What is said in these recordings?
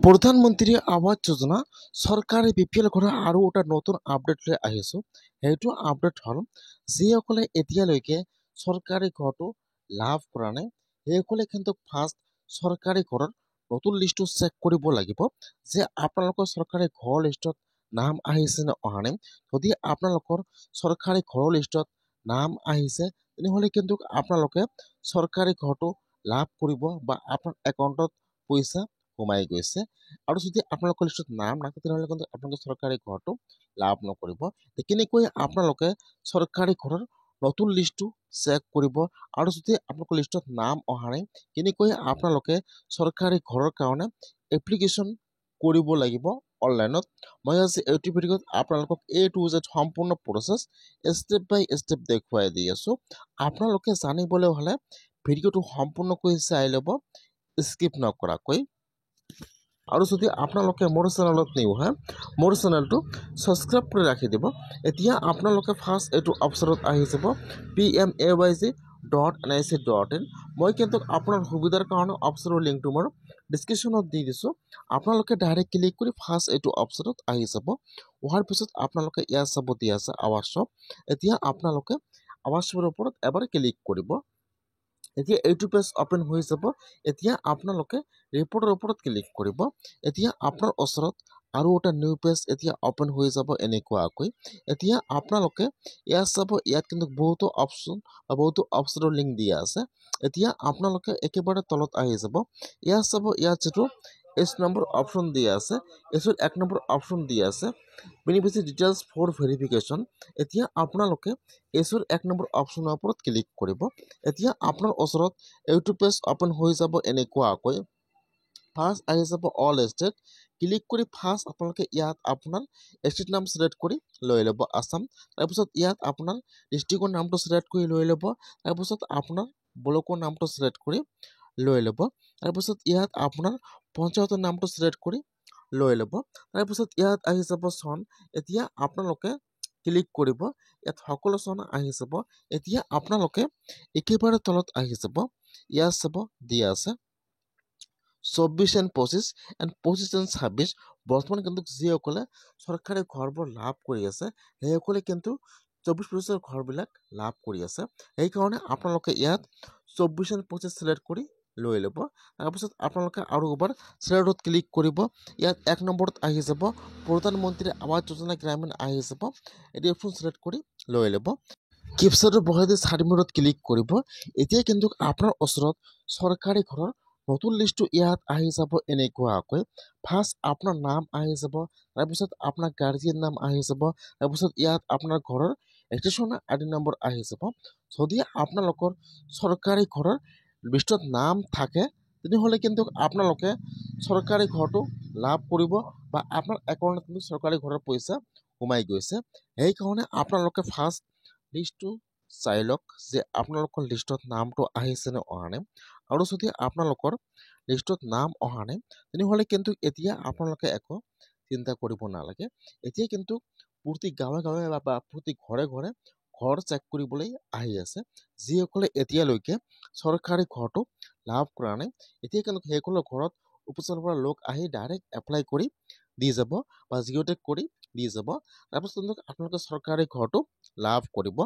প্ৰধানমন্ত্ৰী আৱাস যোজনা চৰকাৰে বিপিএল ঘৰৰ আৰু এটা নতুন আপডেট লৈ আহিছোঁ। সেইটো আপডেট হ'ল যিসকলে এতিয়ালৈকে চৰকাৰী ঘৰটো লাভ কৰা নাই সেইসকলে কিন্তু ফাৰ্ষ্ট চৰকাৰী ঘৰৰ নতুন লিষ্টটো চেক কৰিব লাগিব যে আপোনালোকৰ চৰকাৰী ঘৰৰ লিষ্টত নাম আহিছে নে অহা নাই। যদি আপোনালোকৰ চৰকাৰী ঘৰৰ লিষ্টত নাম আহিছে তেনেহ'লে কিন্তু আপোনালোকে চৰকাৰী ঘৰটো লাভ কৰিব বা আপোনাৰ একাউণ্টত পইচা সোমাই গৈছে। আৰু যদি আপোনালোকৰ লিষ্টত নাম নাথাকে তেনেহ'লে কিন্তু আপোনালোকে চৰকাৰী ঘৰটো লাভ নকৰিব। কেনেকৈ আপোনালোকে চৰকাৰী ঘৰৰ নতুন লিষ্টটো চেক কৰিব আৰু যদি আপোনালোকৰ লিষ্টত নাম অহা নাই কেনেকৈ আপোনালোকে চৰকাৰী ঘৰৰ কাৰণে এপ্লিকেশ্যন কৰিব লাগিব অনলাইনত। মই আজি এইটো ভিডিঅ'ত আপোনালোকক A to Z সম্পূৰ্ণ প্ৰচেছ ষ্টেপ বাই ষ্টেপ দেখুৱাই দি আছোঁ। আপোনালোকে জানিবলৈ হ'লে ভিডিঅ'টো সম্পূৰ্ণকৈ চাই ল'ব স্কিপ নকৰাকৈ। আৰু যদি আপোনালোকে মোৰ চেনেলত নিউ হয় মোৰ চেনেলটো ছাবস্ক্ৰাইব কৰি ৰাখি দিব। এতিয়া আপোনালোকে ফাৰ্ষ্ট এইটো অপশ্যনত আহি যাব pmayz.nic.in। মই কিন্তু আপোনাৰ সুবিধাৰ কাৰণে অপশ্যনৰ লিংকটো মোৰ ডিছক্ৰিপশ্যনত দি দিছোঁ। আপোনালোকে ডাইৰেক্ট ক্লিক কৰি ফাৰ্ষ্ট এইটো অপশ্যনত আহি যাব। অহাৰ পিছত আপোনালোকে ইয়াত চাব দিয়া আছে আৱাস শ্বপ। এতিয়া আপোনালোকে আৱাস শ্বপৰ ওপৰত এবাৰ ক্লিক কৰিব। এতিয়া এইটো পেজ অপেন হৈ যাব। এতিয়া আপোনালোকে ৰিপৰ্টৰ ওপৰত ক্লিক কৰিব। এতিয়া আপোনাৰ ওচৰত আৰু এটা নিউ পেজ এতিয়া অপেন হৈ যাব এনেকুৱাকৈ। এতিয়া আপোনালোকে ইয়াত চাব, ইয়াত কিন্তু বহুতো অপশ্যনৰ লিংক দিয়া আছে। এতিয়া আপোনালোকে একেবাৰে তলত আহি যাব। ইয়াত চাব, ইয়াত যিটো এছ নম্বৰ অপশ্যন দিয়া আছে এছত 1 নম্বৰ অপশ্যন দিয়া আছে বেনিফিচিয়াৰী ডিটেইলছ ফৰ ভেৰিফিকেশ্যন। এতিয়া আপোনালোকে এছৰ 1 নম্বৰ অপশ্যনৰ ওপৰত ক্লিক কৰিব। এতিয়া আপোনাৰ ওচৰত এইটো পেজ অপেন হৈ যাব এনেকুৱাকৈ। ফাৰ্ষ্ট আহি যাব অল ষ্টেট। ক্লিক কৰি ফাৰ্ষ্ট আপোনালোকে ইয়াত আপোনাৰ ষ্টেট নাম ছিলেক্ট কৰি লৈ ল'ব আছাম। তাৰপিছত ইয়াত আপোনাৰ ডিষ্ট্ৰিক্টৰ নামটো ছিলেক্ট কৰি লৈ ল'ব। তাৰপিছত আপোনাৰ ব্লকৰ নামটো ছিলেক্ট কৰি লৈ ল'ব। তাৰপিছত ইয়াত আপোনাৰ পঞ্চায়তৰ নামটো ছিলেক্ট কৰি লৈ ল'ব। তাৰপিছত ইয়াত আহি যাব চন। এতিয়া আপোনালোকে ক্লিক কৰিব। ইয়াত সকলো চন আহি যাব। এতিয়া আপোনালোকে একেবাৰে তলত আহি যাব। ইয়াত চাব দিয়া আছে 24 and 25 and 25 and 26। বৰ্তমান কিন্তু যিসকলে চৰকাৰী ঘৰবোৰ লাভ কৰি আছে সেইসকলে কিন্তু 24-25 ঘৰবিলাক লাভ কৰি আছে। সেইকাৰণে আপোনালোকে ইয়াত 24 and 25 ছিলেক্ট কৰি লৈ ল'ব। তাৰপিছত আপোনালোকে আৰু এবাৰ ছিলেক্টত ক্লিক কৰিব। ইয়াত 1 নম্বৰত আহি যাব প্ৰধানমন্ত্ৰী আৱাস যোজনা গ্ৰামীণ আহি যাব। এই অপশ্যন ছিলেক্ট কৰি লৈ ল'ব। কিপচাৰটো বহাই দি 4 মিনিটত ক্লিক কৰিব। এতিয়া কিন্তু আপোনাৰ ওচৰত চৰকাৰী ঘৰৰ নতুন লিষ্টটো ইয়াত আহি যাব এনেকুৱাকৈ। ফাৰ্ষ্ট আপোনাৰ নাম আহি যাব, তাৰপিছত আপোনাৰ গাৰ্জিয়ান নাম আহি যাব, তাৰপিছত ইয়াত আপোনাৰ ঘৰৰ ৰেজিষ্ট্ৰেশ্যন আইডি নম্বৰ আহি যাব। যদি আপোনালোকৰ চৰকাৰী ঘৰৰ লিষ্টত নাম থাকে তেনেহ'লে কিন্তু আপোনালোকে চৰকাৰী ঘৰটো লাভ কৰিব বা আপোনাৰ একাউণ্টত কিন্তু চৰকাৰী ঘৰৰ পইচা সোমাই গৈছে। সেইকাৰণে আপোনালোকে ফাৰ্ষ্ট লিষ্টটো চাই লওক যে আপোনালোকৰ লিষ্টত নামটো আহিছে নে অহা নাই। আৰু যদি আপোনালোকৰ লিষ্টত নাম অহা নাই তেনেহ'লে কিন্তু এতিয়া আপোনালোকে একো চিন্তা কৰিব নালাগে। এতিয়া কিন্তু প্ৰতি গাঁৱে গাঁৱে বা প্ৰতি ঘৰে ঘৰে ঘৰ চেক কৰিবলৈ আহি আছে। যিসকলে এতিয়ালৈকে চৰকাৰী ঘৰটো লাভ কৰা নাই এতিয়া কিন্তু সেইসকলৰ ঘৰত উপচাৰৰ পৰা লোক আহি ডাইৰেক্ট এপ্লাই কৰি দি যাব বা জিঅ'টেক কৰি দি যাব। তাৰপিছত আপোনালোকে চৰকাৰী ঘৰটো লাভ কৰিব।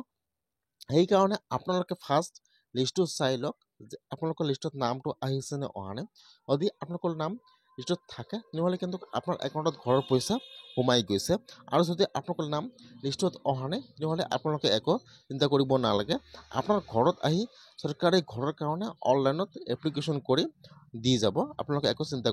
সেইকাৰণে আপোনালোকে ফাৰ্ষ্ট লিষ্টটো চাই লওক যে আপোনালোকৰ লিষ্টত নামটো আহিছে নে অহা নাই। যদি আপোনালোকৰ নাম লিষ্টত থাকে তেনেহ'লে কিন্তু আপোনাৰ একাউণ্টত ঘৰৰ পইচা সোমাই গৈছে। আৰু যদি আপোনালোকৰ নাম লিষ্টত অহা নাই তেনেহ'লে আপোনালোকে একো চিন্তা কৰিব নালাগে। আপোনাৰ ঘৰত আহি চৰকাৰী ঘৰৰ কাৰণে অনলাইনত এপ্লিকেশ্যন কৰি দি যাব। আপোনালোকে একো চিন্তা